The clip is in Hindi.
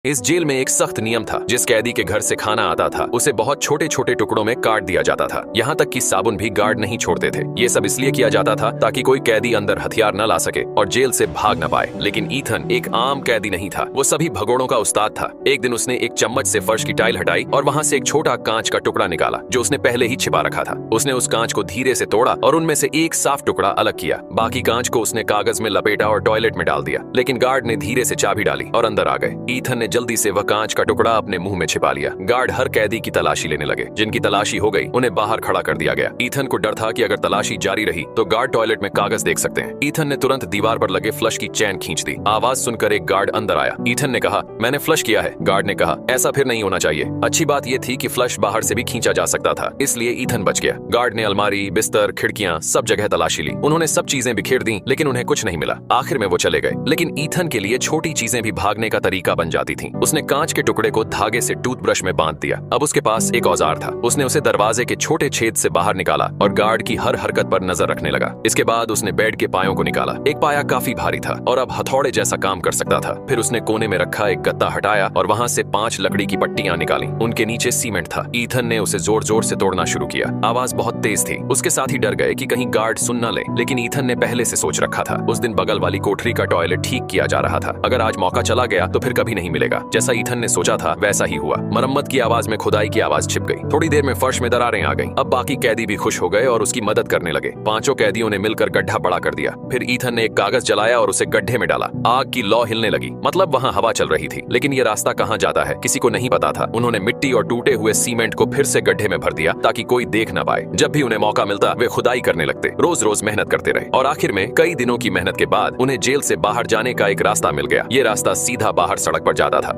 इस जेल में एक सख्त नियम था। जिस कैदी के घर से खाना आता था उसे बहुत छोटे छोटे टुकड़ों में काट दिया जाता था। यहाँ तक कि साबुन भी गार्ड नहीं छोड़ते थे। ये सब इसलिए किया जाता था ताकि कोई कैदी अंदर हथियार न ला सके और जेल से भाग न पाए। लेकिन ईथन एक आम कैदी नहीं था, वो सभी भगोड़ों का उस्ताद था। एक दिन उसने एक चम्मच से फर्श की टाइल हटाई और वहाँ से एक छोटा कांच का टुकड़ा निकाला जो उसने पहले ही छिपा रखा था। उसने उस कांच को धीरे से तोड़ा और उनमें से एक साफ टुकड़ा अलग किया। बाकी कांच को उसने कागज में लपेटा और टॉयलेट में डाल दिया। लेकिन गार्ड ने धीरे से चाबी डाली और अंदर आ गए। ईथन ने जल्दी से वह कांच का टुकड़ा अपने मुंह में छिपा लिया। गार्ड हर कैदी की तलाशी लेने लगे। जिनकी तलाशी हो गई उन्हें बाहर खड़ा कर दिया गया। ईथन को डर था कि अगर तलाशी जारी रही तो गार्ड टॉयलेट में कागज देख सकते हैं। ईथन ने तुरंत दीवार पर लगे फ्लश की चैन खींच दी। आवाज सुनकर एक गार्ड अंदर आया। ईथन ने कहा, मैंने फ्लश किया है। गार्ड ने कहा, ऐसा फिर नहीं होना चाहिए। अच्छी बात यह थी कि फ्लश बाहर से भी खींचा जा सकता था, इसलिए ईथन बच गया। गार्ड ने अलमारी, बिस्तर, खिड़कियां सब जगह तलाशी ली। उन्होंने सब चीजें बिखेर दी लेकिन उन्हें कुछ नहीं मिला। आखिर में वो चले गए। लेकिन ईथन के लिए छोटी चीजें भी भागने का तरीका बन जाती थी। उसने कांच के टुकड़े को धागे से टूथब्रश में बांध दिया। अब उसके पास एक औजार था। उसने उसे दरवाजे के छोटे छेद से बाहर निकाला और गार्ड की हर हरकत पर नजर रखने लगा। इसके बाद उसने बेड के पायों को निकाला। एक पाया काफी भारी था और अब हथौड़े जैसा काम कर सकता था। फिर उसने कोने में रखा एक गत्ता हटाया और वहां से 5 लकड़ी की पट्टियां निकाली। उनके नीचे सीमेंट था। ईथन ने उसे जोर जोर से तोड़ना शुरू किया। आवाज बहुत तेज थी। उसके साथ ही डर गए कि कहीं गार्ड सुन न ले। लेकिन ईथन ने पहले से सोच रखा था। उस दिन बगल वाली कोठरी का टॉयलेट ठीक किया जा रहा था। अगर आज मौका चला गया तो फिर कभी नहीं मिलेगा। जैसा ईथन ने सोचा था वैसा ही हुआ। मरम्मत की आवाज में खुदाई की आवाज छिप गई। थोड़ी देर में फर्श में दरारें आ गईं। अब बाकी कैदी भी खुश हो गए और उसकी मदद करने लगे। 5 कैदियों ने मिलकर गड्ढा बड़ा कर दिया। फिर ईथन ने एक कागज जलाया और उसे गड्ढे में डाला। आग की लौ हिलने लगी, मतलब वहाँ हवा चल रही थी। लेकिन ये रास्ता कहाँ जाता है किसी को नहीं पता था। उन्होंने मिट्टी और टूटे हुए सीमेंट को फिर से गड्ढे में भर दिया ताकि कोई देख न पाए। जब भी उन्हें मौका मिलता वे खुदाई करने लगते। रोज रोज मेहनत करते रहे और आखिर में कई दिनों की मेहनत के बाद उन्हें जेल से बाहर जाने का एक रास्ता मिल गया। ये रास्ता सीधा बाहर सड़क पर जाता था।